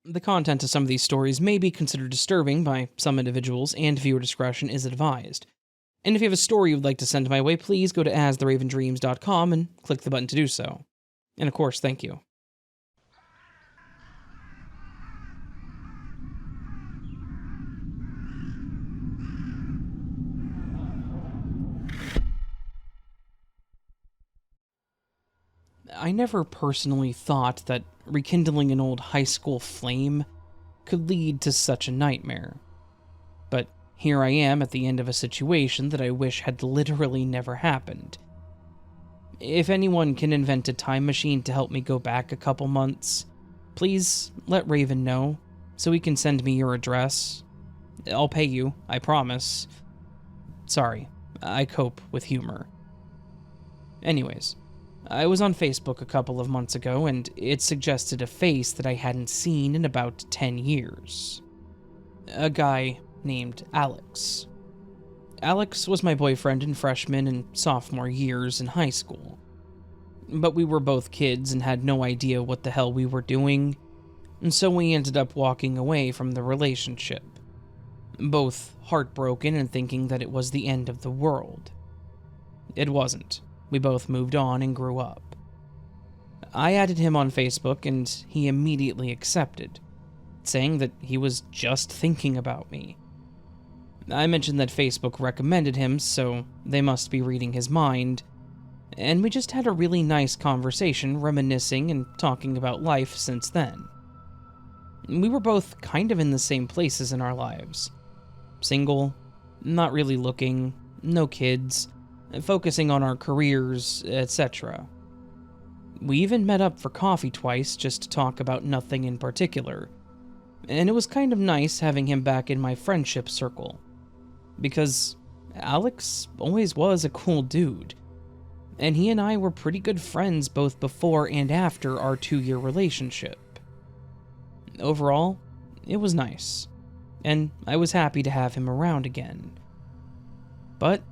The content of some of these stories may be considered disturbing by some individuals, and viewer discretion is advised. And if you have a story you would like to send my way, please go to astheravendreams.com and click the button to do so. And of course, thank you. I never personally thought that rekindling an old high school flame could lead to such a nightmare. But here I am at the end of a situation that I wish had literally never happened. If anyone can invent a time machine to help me go back a couple months, please let Raven know so he can send me your address. I'll pay you, I promise. Sorry, I cope with humor. Anyways, I was on Facebook a couple of months ago, and it suggested a face that I hadn't seen in about 10 years. A guy named Alex. Alex was my boyfriend in freshman and sophomore years in high school. But we were both kids and had no idea what the hell we were doing, and so we ended up walking away from the relationship. Both heartbroken and thinking that it was the end of the world. It wasn't. We both moved on and grew up. I added him on Facebook and he immediately accepted, saying that he was just thinking about me. I mentioned that Facebook recommended him, so they must be reading his mind, and we just had a really nice conversation, reminiscing and talking about life since then. We were both kind of in the same places in our lives. Single, not really looking, no kids, focusing on our careers, etc. We even met up for coffee twice just to talk about nothing in particular, and it was kind of nice having him back in my friendship circle, because Alex always was a cool dude, and he and I were pretty good friends both before and after our 2-year relationship. Overall, it was nice, and I was happy to have him around again. But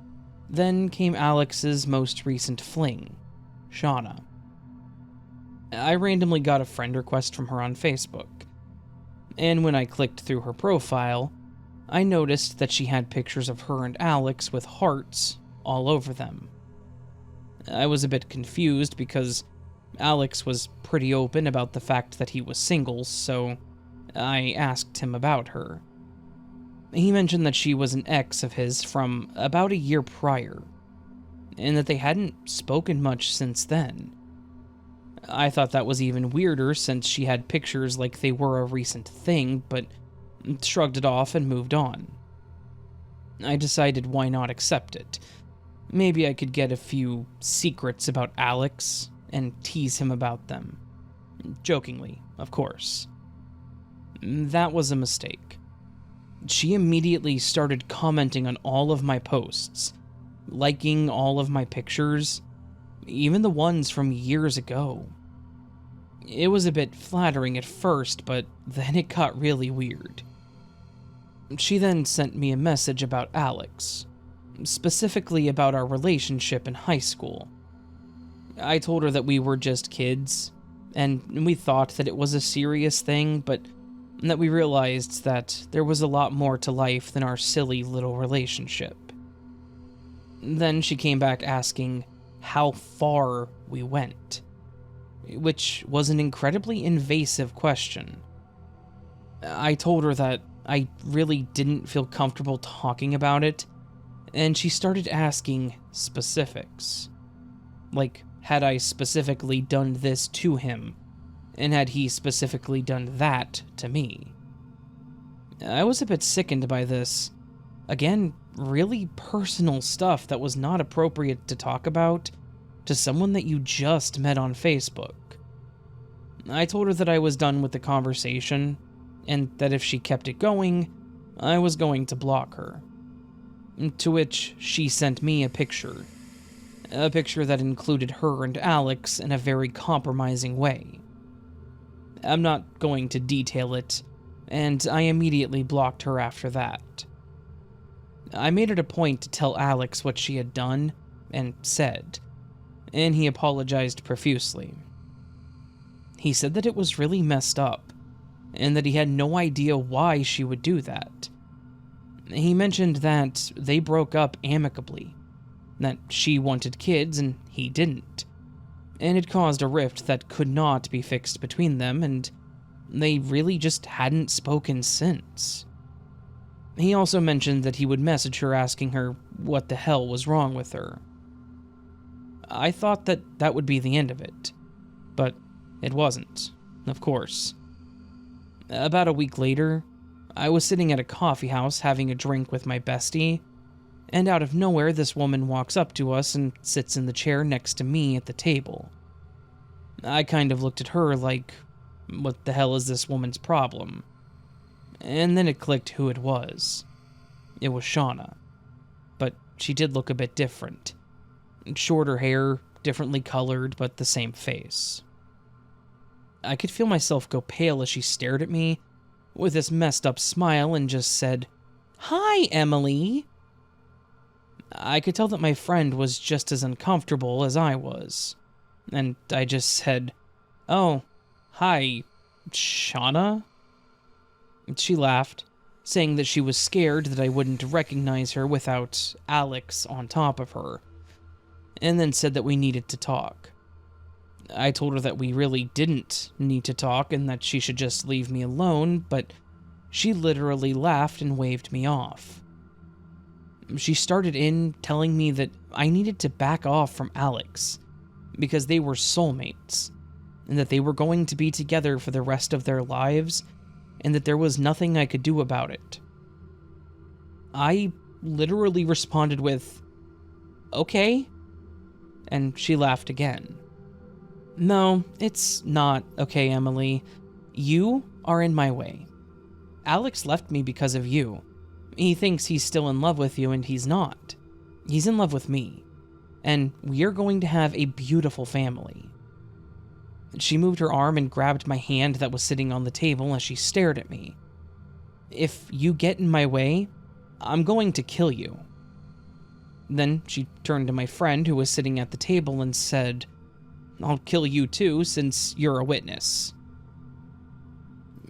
then came Alex's most recent fling, Shauna. I randomly got a friend request from her on Facebook, and when I clicked through her profile, I noticed that she had pictures of her and Alex with hearts all over them. I was a bit confused because Alex was pretty open about the fact that he was single, so I asked him about her. He mentioned that she was an ex of his from about a year prior, and that they hadn't spoken much since then. I thought that was even weirder since she had pictures like they were a recent thing, but shrugged it off and moved on. I decided why not accept it. Maybe I could get a few secrets about Alex and tease him about them. Jokingly, of course. That was a mistake. She immediately started commenting on all of my posts, liking all of my pictures, even the ones from years ago. It was a bit flattering at first, but then it got really weird. She then sent me a message about Alex, specifically about our relationship in high school. I told her that we were just kids, and we thought that it was a serious thing, but that we realized that there was a lot more to life than our silly little relationship. Then she came back asking how far we went, which was an incredibly invasive question. I told her that I really didn't feel comfortable talking about it, and she started asking specifics. Like, had I specifically done this to him, and had he specifically done that to me? I was a bit sickened by this. Again, really personal stuff that was not appropriate to talk about to someone that you just met on Facebook. I told her that I was done with the conversation, and that if she kept it going, I was going to block her. To which she sent me a picture that included her and Alex in a very compromising way. I'm not going to detail it, and I immediately blocked her after that. I made it a point to tell Alex what she had done and said, and he apologized profusely. He said that it was really messed up, and that he had no idea why she would do that. He mentioned that they broke up amicably, that she wanted kids and he didn't, and it caused a rift that could not be fixed between them, and they really just hadn't spoken since. He also mentioned that he would message her asking her what the hell was wrong with her. I thought that that would be the end of it, but it wasn't, of course. About a week later, I was sitting at a coffee house having a drink with my bestie, and out of nowhere this woman walks up to us and sits in the chair next to me at the table. I kind of looked at her like, what the hell is this woman's problem? And then it clicked who it was. It was Shauna. But she did look a bit different. Shorter hair, differently colored, but the same face. I could feel myself go pale as she stared at me with this messed up smile and just said, "Hi, Emily." I could tell that my friend was just as uncomfortable as I was, and I just said, "Oh, hi, Shauna?" She laughed, saying that she was scared that I wouldn't recognize her without Alex on top of her, and then said that we needed to talk. I told her that we really didn't need to talk and that she should just leave me alone, but she literally laughed and waved me off. She started in telling me that I needed to back off from Alex because they were soulmates and that they were going to be together for the rest of their lives and that there was nothing I could do about it. I literally responded with, "Okay," and she laughed again. "No, it's not okay, Emily. You are in my way. Alex left me because of you. He thinks he's still in love with you, and he's not. He's in love with me, and we are going to have a beautiful family." She moved her arm and grabbed my hand that was sitting on the table as she stared at me. "If you get in my way, I'm going to kill you." Then she turned to my friend who was sitting at the table and said, "I'll kill you too, since you're a witness."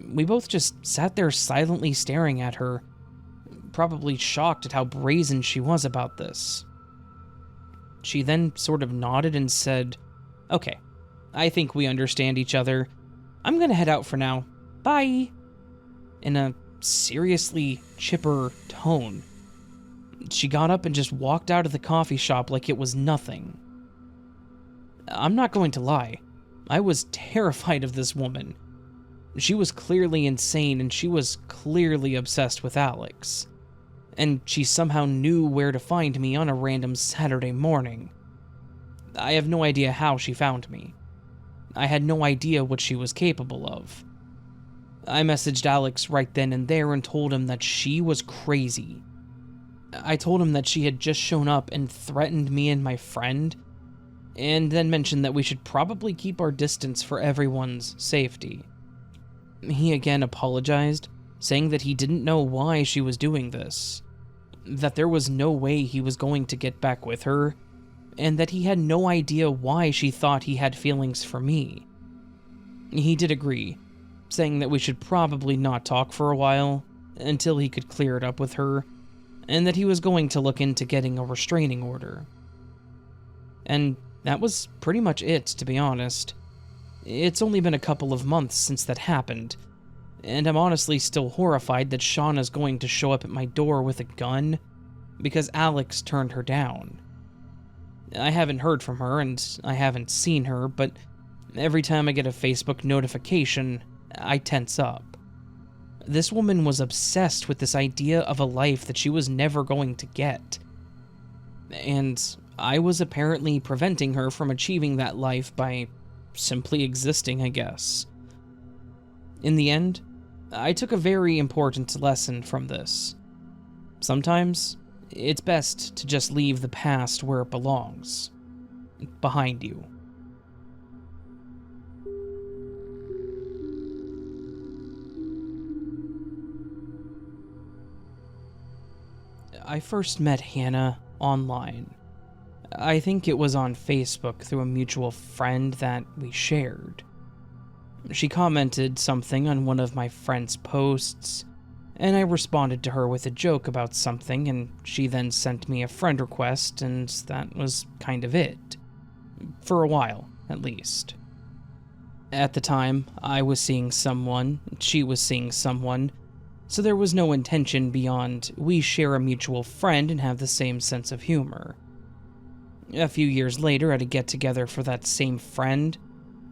We both just sat there silently staring at her, probably shocked at how brazen she was about this. She then sort of nodded and said, "Okay, I think we understand each other. I'm gonna head out for now. Bye," in a seriously chipper tone. She got up and just walked out of the coffee shop like it was nothing. I'm not going to lie, I was terrified of this woman. She was clearly insane and she was clearly obsessed with Alex. And she somehow knew where to find me on a random Saturday morning. I have no idea how she found me. I had no idea what she was capable of. I messaged Alex right then and there and told him that she was crazy. I told him that she had just shown up and threatened me and my friend, and then mentioned that we should probably keep our distance for everyone's safety. He again apologized, saying that he didn't know why she was doing this, that there was no way he was going to get back with her, and that he had no idea why she thought he had feelings for me. He did agree, saying that we should probably not talk for a while, until he could clear it up with her, and that he was going to look into getting a restraining order. And that was pretty much it, to be honest. It's only been a couple of months since that happened, and I'm honestly still horrified that Shauna's going to show up at my door with a gun because Alex turned her down. I haven't heard from her and I haven't seen her, but every time I get a Facebook notification, I tense up. This woman was obsessed with this idea of a life that she was never going to get. And I was apparently preventing her from achieving that life by simply existing, I guess. In the end, I took a very important lesson from this. Sometimes, it's best to just leave the past where it belongs. Behind you. I first met Hannah online. I think it was on Facebook through a mutual friend that we shared. She commented something on one of my friend's posts, and I responded to her with a joke about something, and she then sent me a friend request, and that was kind of it. For a while, at least. At the time, I was seeing someone, she was seeing someone, so there was no intention beyond we share a mutual friend and have the same sense of humor. A few years later, at a get-together for that same friend,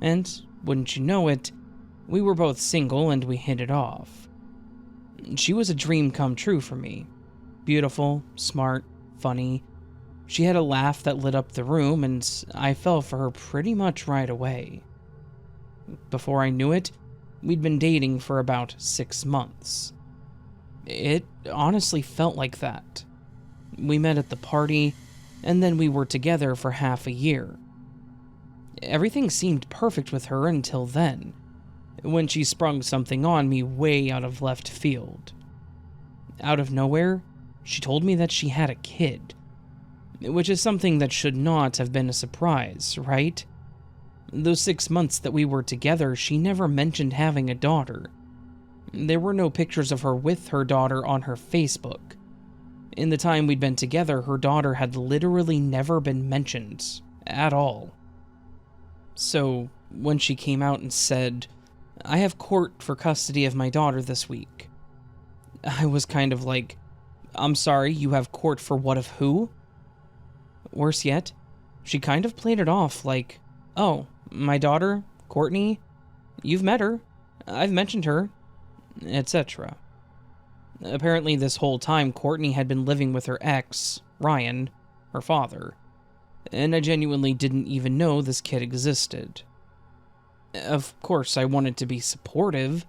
and, wouldn't you know it, we were both single and we hit it off. She was a dream come true for me. Beautiful, smart, funny. She had a laugh that lit up the room, and I fell for her pretty much right away. Before I knew it, we'd been dating for about 6 months. It honestly felt like that. We met at the party, and then we were together for half a year. Everything seemed perfect with her until then, when she sprung something on me way out of left field. Out of nowhere, she told me that she had a kid, which is something that should not have been a surprise, right? Those 6 months that we were together, she never mentioned having a daughter. There were no pictures of her with her daughter on her Facebook. In the time we'd been together, her daughter had literally never been mentioned at all. So, when she came out and said, "I have court for custody of my daughter this week," I was kind of like, "I'm sorry, you have court for what of who?" Worse yet, she kind of played it off like, "Oh, my daughter, Courtney, you've met her, I've mentioned her," etc. Apparently this whole time Courtney had been living with her ex, Ryan, her father, and I genuinely didn't even know this kid existed. Of course, I wanted to be supportive.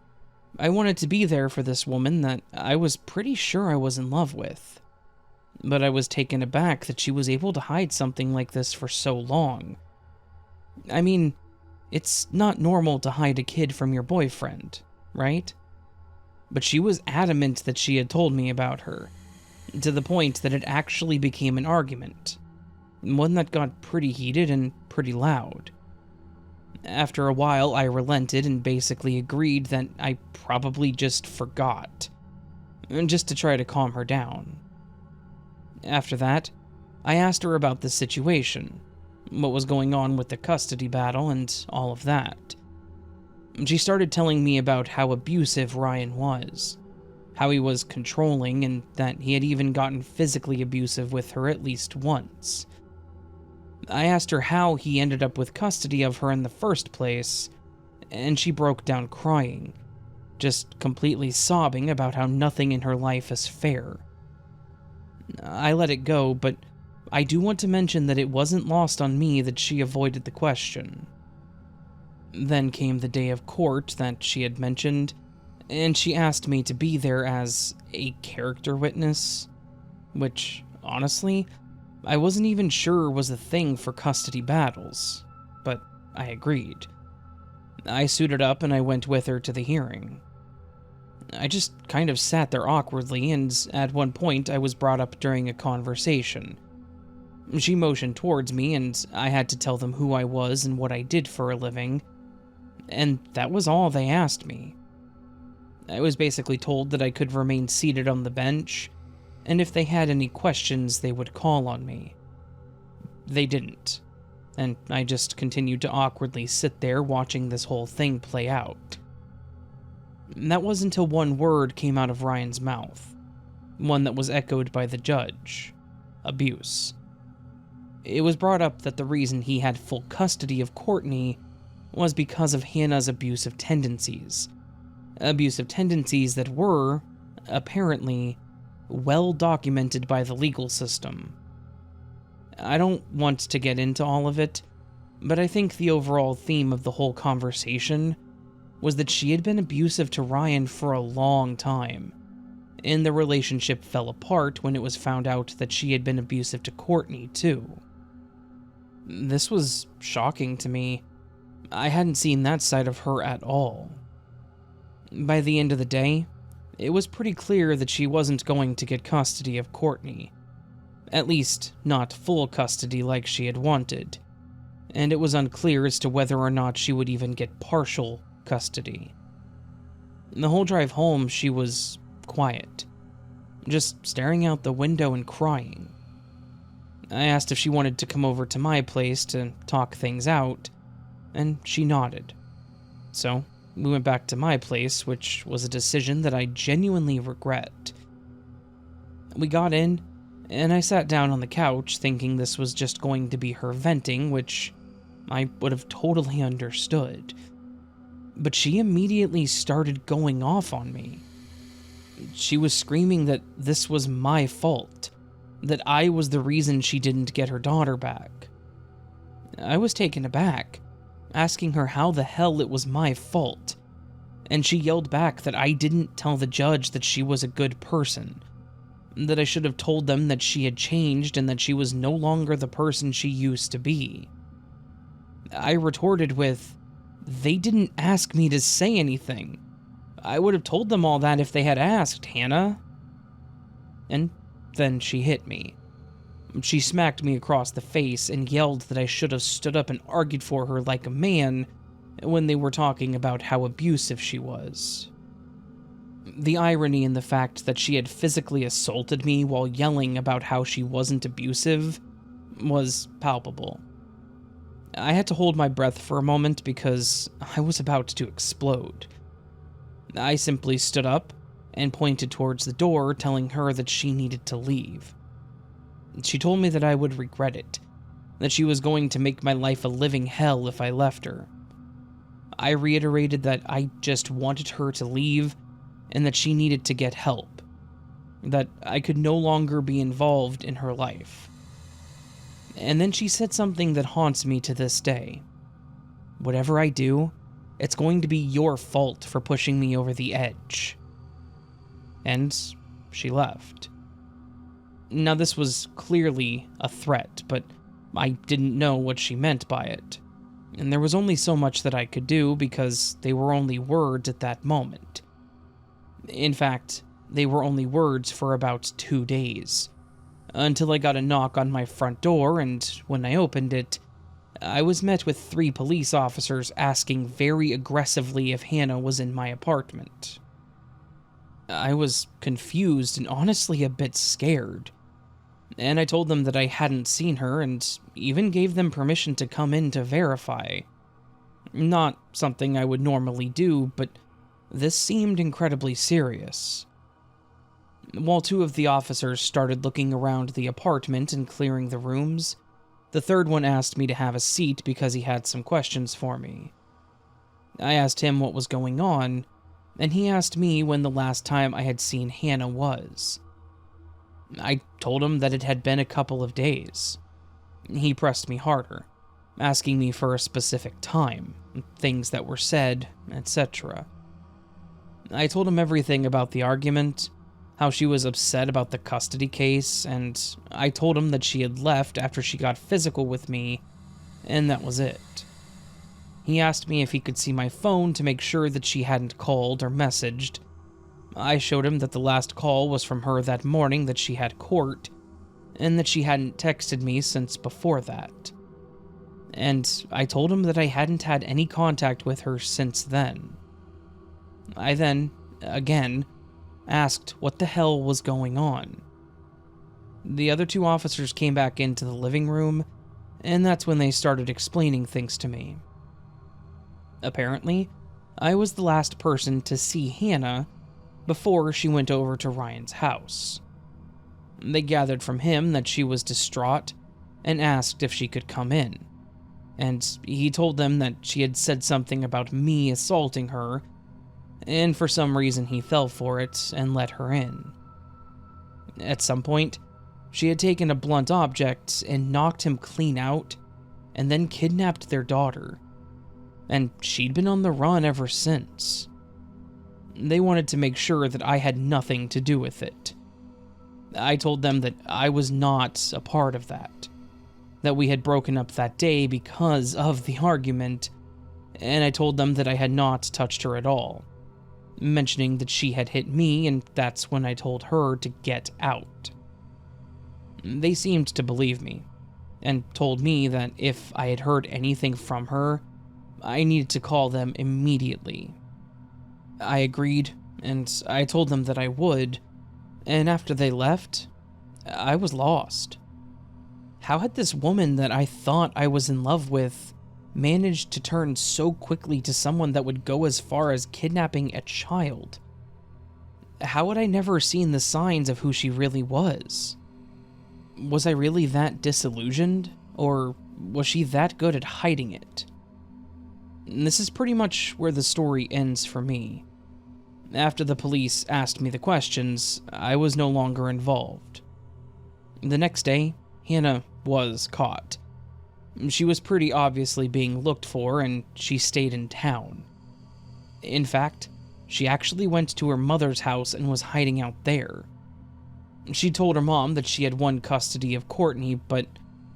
I wanted to be there for this woman that I was pretty sure I was in love with. But I was taken aback that she was able to hide something like this for so long. I mean, it's not normal to hide a kid from your boyfriend, right? But she was adamant that she had told me about her, to the point that it actually became an argument, one that got pretty heated and pretty loud. After a while, I relented and basically agreed that I probably just forgot, just to try to calm her down. After that, I asked her about the situation, what was going on with the custody battle and all of that. She started telling me about how abusive Ryan was, how he was controlling, and that he had even gotten physically abusive with her at least once. I asked her how he ended up with custody of her in the first place, and she broke down crying, just completely sobbing about how nothing in her life is fair. I let it go, but I do want to mention that it wasn't lost on me that she avoided the question. Then came the day of court that she had mentioned, and she asked me to be there as a character witness, which, honestly, I wasn't even sure was a thing for custody battles, but I agreed. I suited up and I went with her to the hearing. I just kind of sat there awkwardly, and at one point I was brought up during a conversation. She motioned towards me, and I had to tell them who I was and what I did for a living, and that was all they asked me. I was basically told that I could remain seated on the bench, and if they had any questions, they would call on me. They didn't, and I just continued to awkwardly sit there watching this whole thing play out. And that was until one word came out of Ryan's mouth, one that was echoed by the judge: abuse. It was brought up that the reason he had full custody of Courtney was because of Hannah's abusive tendencies that were, apparently, well documented by the legal system. I don't want to get into all of it, but I think the overall theme of the whole conversation was that she had been abusive to Ryan for a long time, and the relationship fell apart when it was found out that she had been abusive to Courtney too. This was shocking to me. I hadn't seen that side of her at all. By the end of the day, it was pretty clear that she wasn't going to get custody of Courtney. At least, not full custody like she had wanted. And it was unclear as to whether or not she would even get partial custody. The whole drive home, she was quiet, just staring out the window and crying. I asked if she wanted to come over to my place to talk things out, and she nodded. So, we went back to my place, which was a decision that I genuinely regret. We got in, and I sat down on the couch thinking this was just going to be her venting, which I would have totally understood. But she immediately started going off on me. She was screaming that this was my fault, that I was the reason she didn't get her daughter back. I was taken aback, asking her how the hell it was my fault, and she yelled back that I didn't tell the judge that she was a good person, that I should have told them that she had changed and that she was no longer the person she used to be. I retorted with, "They didn't ask me to say anything. I would have told them all that if they had asked, Hannah." And then she hit me. She smacked me across the face and yelled that I should have stood up and argued for her like a man when they were talking about how abusive she was. The irony in the fact that she had physically assaulted me while yelling about how she wasn't abusive was palpable. I had to hold my breath for a moment because I was about to explode. I simply stood up and pointed towards the door, telling her that she needed to leave. She told me that I would regret it, that she was going to make my life a living hell if I left her. I reiterated that I just wanted her to leave and that she needed to get help, that I could no longer be involved in her life. And then she said something that haunts me to this day. "Whatever I do, it's going to be your fault for pushing me over the edge." And she left. Now, this was clearly a threat, but I didn't know what she meant by it. And there was only so much that I could do because they were only words at that moment. In fact, they were only words for about 2 days, until I got a knock on my front door, and when I opened it, I was met with 3 police officers asking very aggressively if Hannah was in my apartment. I was confused and honestly a bit scared, and I told them that I hadn't seen her and even gave them permission to come in to verify. Not something I would normally do, but this seemed incredibly serious. While 2 of the officers started looking around the apartment and clearing the rooms, the 3rd one asked me to have a seat because he had some questions for me. I asked him what was going on, and he asked me when the last time I had seen Hannah was. I told him that it had been a couple of days. He pressed me harder, asking me for a specific time, things that were said, etc. I told him everything about the argument, how she was upset about the custody case, and I told him that she had left after she got physical with me, and that was it. He asked me if he could see my phone to make sure that she hadn't called or messaged. I showed him that the last call was from her that morning that she had court, and that she hadn't texted me since before that. And I told him that I hadn't had any contact with her since then. I then, again, asked what the hell was going on. The other 2 officers came back into the living room, and that's when they started explaining things to me. Apparently, I was the last person to see Hannah before she went over to Ryan's house. They gathered from him that she was distraught and asked if she could come in, and he told them that she had said something about me assaulting her, and for some reason he fell for it and let her in. At some point, she had taken a blunt object and knocked him clean out, and then kidnapped their daughter, and she'd been on the run ever since. They wanted to make sure that I had nothing to do with it. I told them that I was not a part of that we had broken up that day because of the argument, and I told them that I had not touched her at all, mentioning that she had hit me, and that's when I told her to get out. They seemed to believe me, and told me that if I had heard anything from her, I needed to call them immediately. I agreed, and I told them that I would, and after they left, I was lost. How had this woman that I thought I was in love with managed to turn so quickly to someone that would go as far as kidnapping a child? How had I never seen the signs of who she really was? Was I really that disillusioned, or was she that good at hiding it? And this is pretty much where the story ends for me. After the police asked me the questions, I was no longer involved. The next day, Hannah was caught. She was pretty obviously being looked for, and she stayed in town. In fact, she actually went to her mother's house and was hiding out there. She told her mom that she had won custody of Courtney, but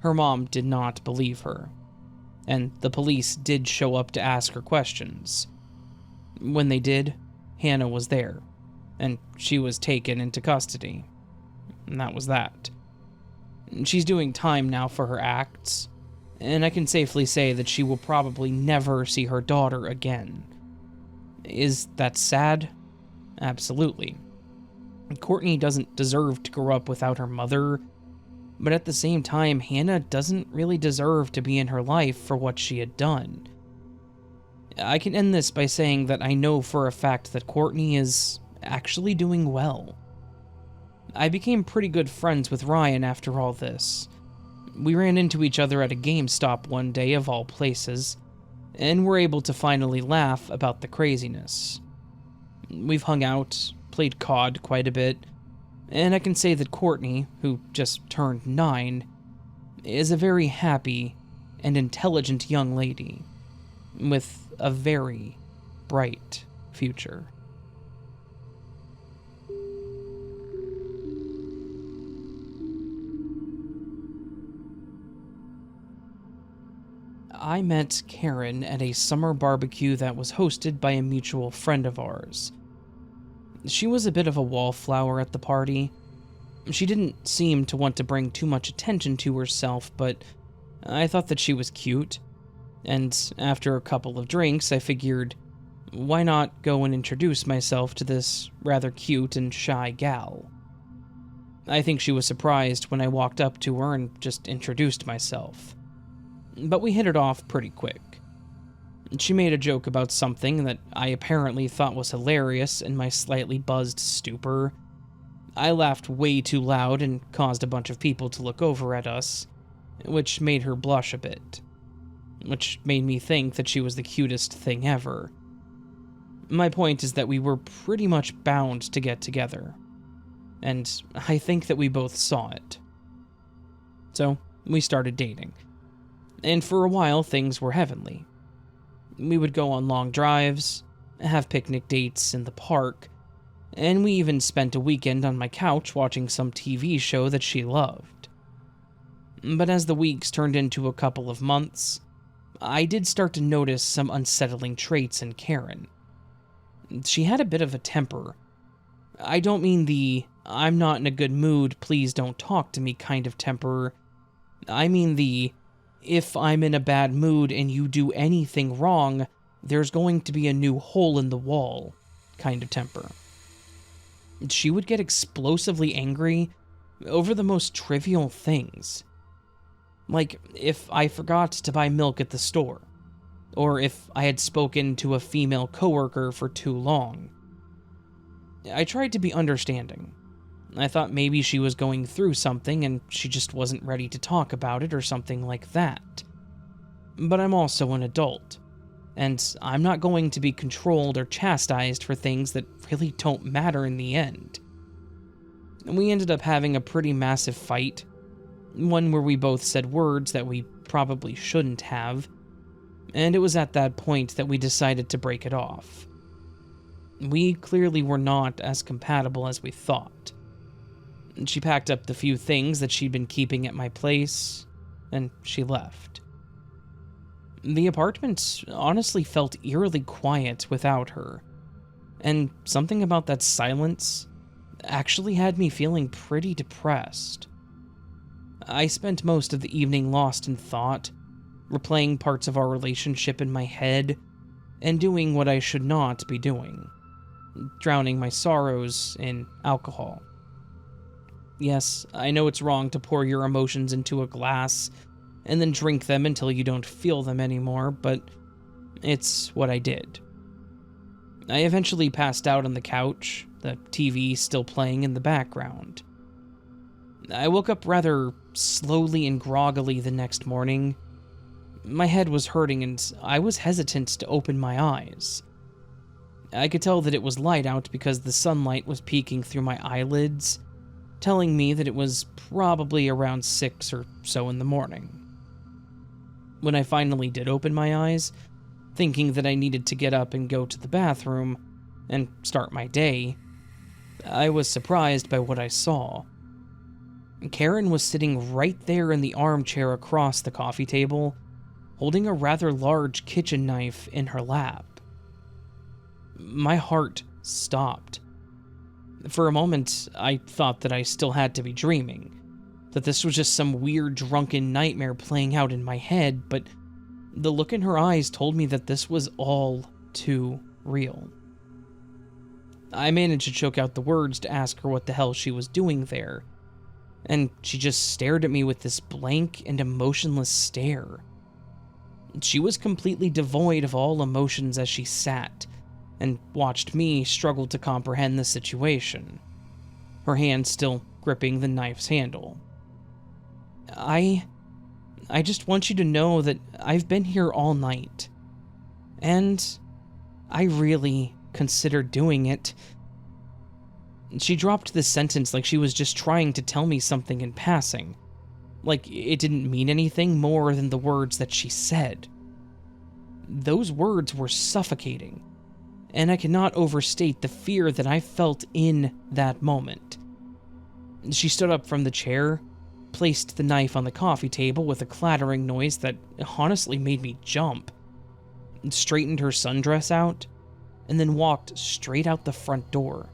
her mom did not believe her. And the police did show up to ask her questions. When they did, Hannah was there, and she was taken into custody. And that was that. She's doing time now for her acts, and I can safely say that she will probably never see her daughter again. Is that sad? Absolutely. Courtney doesn't deserve to grow up without her mother, but at the same time, Hannah doesn't really deserve to be in her life for what she had done. I can end this by saying that I know for a fact that Courtney is actually doing well. I became pretty good friends with Ryan after all this. We ran into each other at a GameStop one day of all places, and were able to finally laugh about the craziness. We've hung out, played COD quite a bit, and I can say that Courtney, who just turned 9, is a very happy and intelligent young lady, with a very bright future. I met Karen at a summer barbecue that was hosted by a mutual friend of ours. She was a bit of a wallflower at the party. She didn't seem to want to bring too much attention to herself, but I thought that she was cute, and after a couple of drinks, I figured, why not go and introduce myself to this rather cute and shy gal? I think she was surprised when I walked up to her and just introduced myself. But we hit it off pretty quick. She made a joke about something that I apparently thought was hilarious in my slightly buzzed stupor. I laughed way too loud and caused a bunch of people to look over at us, which made her blush a bit, which made me think that she was the cutest thing ever. My point is that we were pretty much bound to get together, and I think that we both saw it. So, we started dating. And for a while, things were heavenly. We would go on long drives, have picnic dates in the park, and we even spent a weekend on my couch watching some TV show that she loved. But as the weeks turned into a couple of months, I did start to notice some unsettling traits in Karen. She had a bit of a temper. I don't mean the, I'm not in a good mood, please don't talk to me kind of temper. I mean the, if I'm in a bad mood and you do anything wrong, there's going to be a new hole in the wall kind of temper. She would get explosively angry over the most trivial things. Like if I forgot to buy milk at the store, or if I had spoken to a female coworker for too long. I tried to be understanding. I thought maybe she was going through something and she just wasn't ready to talk about it or something like that. But I'm also an adult, and I'm not going to be controlled or chastised for things that really don't matter in the end. We ended up having a pretty massive fight, one where we both said words that we probably shouldn't have, and it was at that point that we decided to break it off. We clearly were not as compatible as we thought. She packed up the few things that she'd been keeping at my place, and she left. The apartment honestly felt eerily quiet without her, and something about that silence actually had me feeling pretty depressed. I spent most of the evening lost in thought, replaying parts of our relationship in my head, and doing what I should not be doing, drowning my sorrows in alcohol. Yes, I know it's wrong to pour your emotions into a glass and then drink them until you don't feel them anymore, but it's what I did. I eventually passed out on the couch, the TV still playing in the background. I woke up rather slowly and groggily the next morning. My head was hurting and I was hesitant to open my eyes. I could tell that it was light out because the sunlight was peeking through my eyelids, telling me that it was probably around 6 or so in the morning. When I finally did open my eyes, thinking that I needed to get up and go to the bathroom and start my day, I was surprised by what I saw. Karen was sitting right there in the armchair across the coffee table, holding a rather large kitchen knife in her lap. My heart stopped. For a moment, I thought that I still had to be dreaming, that this was just some weird drunken nightmare playing out in my head, but the look in her eyes told me that this was all too real. I managed to choke out the words to ask her what the hell she was doing there, and she just stared at me with this blank and emotionless stare. She was completely devoid of all emotions as she sat and watched me struggle to comprehend the situation, her hand still gripping the knife's handle. I just want you to know that I've been here all night, and I really considered doing it. She dropped this sentence like she was just trying to tell me something in passing, like it didn't mean anything more than the words that she said. Those words were suffocating, and I cannot overstate the fear that I felt in that moment. She stood up from the chair, placed the knife on the coffee table with a clattering noise that honestly made me jump, straightened her sundress out, and then walked straight out the front door.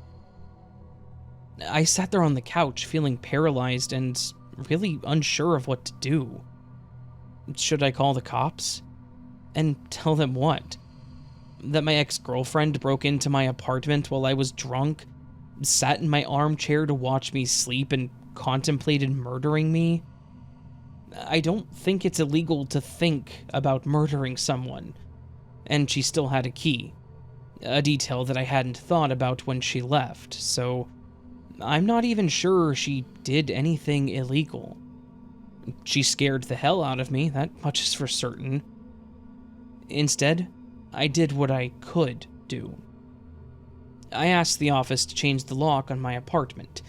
I sat there on the couch feeling paralyzed and really unsure of what to do. Should I call the cops? And tell them what? That my ex-girlfriend broke into my apartment while I was drunk, sat in my armchair to watch me sleep, and contemplated murdering me? I don't think it's illegal to think about murdering someone, and she still had a key, a detail that I hadn't thought about when she left, so I'm not even sure she did anything illegal. She scared the hell out of me, that much is for certain. Instead, I did what I could do. I asked the office to change the lock on my apartment,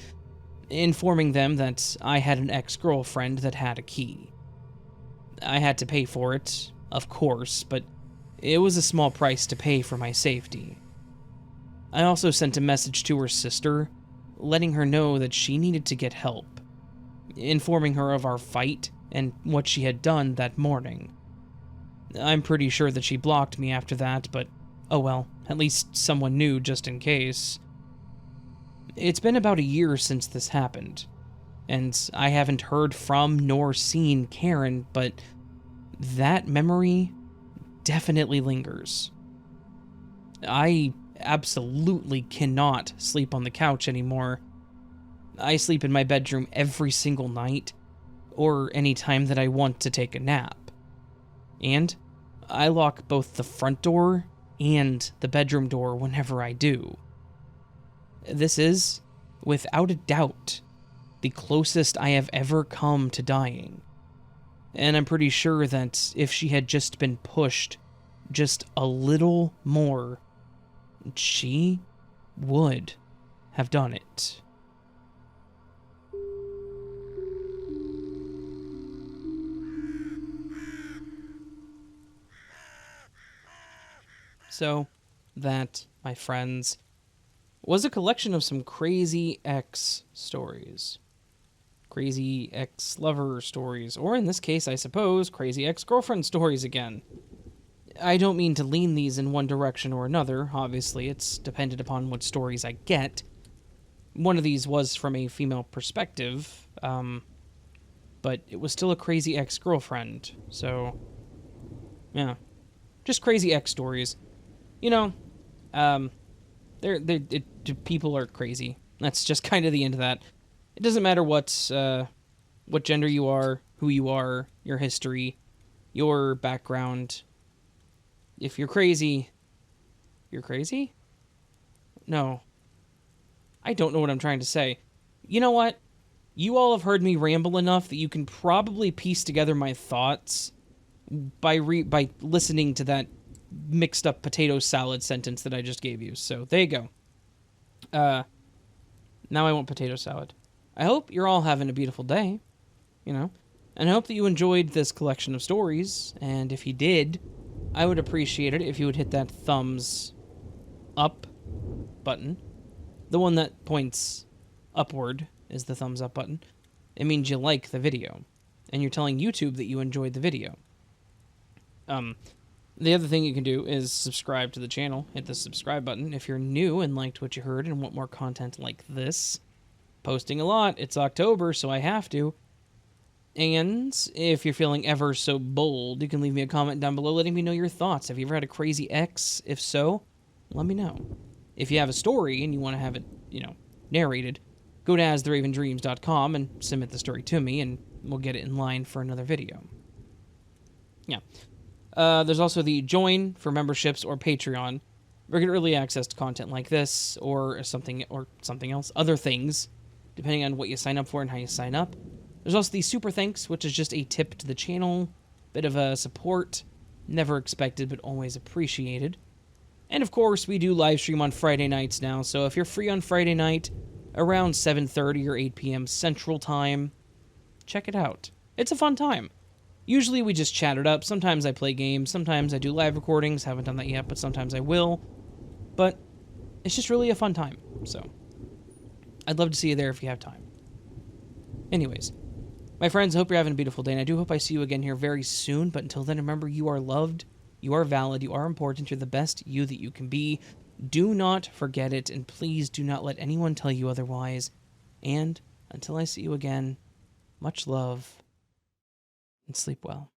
informing them that I had an ex-girlfriend that had a key. I had to pay for it, of course, but it was a small price to pay for my safety. I also sent a message to her sister, letting her know that she needed to get help, informing her of our fight and what she had done that morning. I'm pretty sure that she blocked me after that, but oh well, at least someone knew just in case. It's been about a year since this happened, and I haven't heard from nor seen Karen, but that memory definitely lingers. I absolutely cannot sleep on the couch anymore. I sleep in my bedroom every single night, or any time that I want to take a nap. And I lock both the front door and the bedroom door whenever I do. This is, without a doubt, the closest I have ever come to dying. And I'm pretty sure that if she had just been pushed just a little more, she would have done it. So, that, my friends, was a collection of some crazy ex stories. Crazy ex-lover stories, or in this case, I suppose, crazy ex-girlfriend stories again. I don't mean to lean these in one direction or another, obviously, it's dependent upon what stories I get. One of these was from a female perspective, but it was still a crazy ex-girlfriend, so Yeah. Just crazy X stories. You know, um, people are crazy. That's just kind of the end of that. It doesn't matter what gender you are, who you are, your history, your background. If you're crazy, you're crazy? No. I don't know what I'm trying to say. You know what? You all have heard me ramble enough that you can probably piece together my thoughts by listening to that mixed up potato salad sentence that I just gave you. So there you go. Now I want potato salad. I hope you're all having a beautiful day, you know, and I hope that you enjoyed this collection of stories. And if you did, I would appreciate it if you would hit that thumbs up button. The one that points upward is the thumbs up button. It means you like the video, and you're telling YouTube that you enjoyed the video. The other thing you can do is subscribe to the channel. Hit the subscribe button if you're new and liked what you heard and want more content like this. Posting a lot. It's October, so I have to. And if you're feeling ever so bold, you can leave me a comment down below letting me know your thoughts. Have you ever had a crazy ex? If so, let me know. If you have a story and you want to have it, narrated, go to astheravendreams.com and submit the story to me, and we'll get it in line for another video. Yeah. There's also the join for memberships or Patreon. We're getting early access to content like this or something else, other things, depending on what you sign up for and how you sign up. There's also the super thanks, which is just a tip to the channel, bit of a support, never expected but always appreciated. And of course, we do live stream on Friday nights now, so if you're free on Friday night around 7:30 or 8 p.m. Central Time, check it out. It's a fun time. Usually we just chat it up. Sometimes I play games. Sometimes I do live recordings. Haven't done that yet, but sometimes I will. But it's just really a fun time. So I'd love to see you there if you have time. Anyways, my friends, I hope you're having a beautiful day, and I do hope I see you again here very soon. But until then, remember, you are loved, you are valid, you are important, you're the best you that you can be. Do not forget it, and please do not let anyone tell you otherwise. And until I see you again, much love, and sleep well.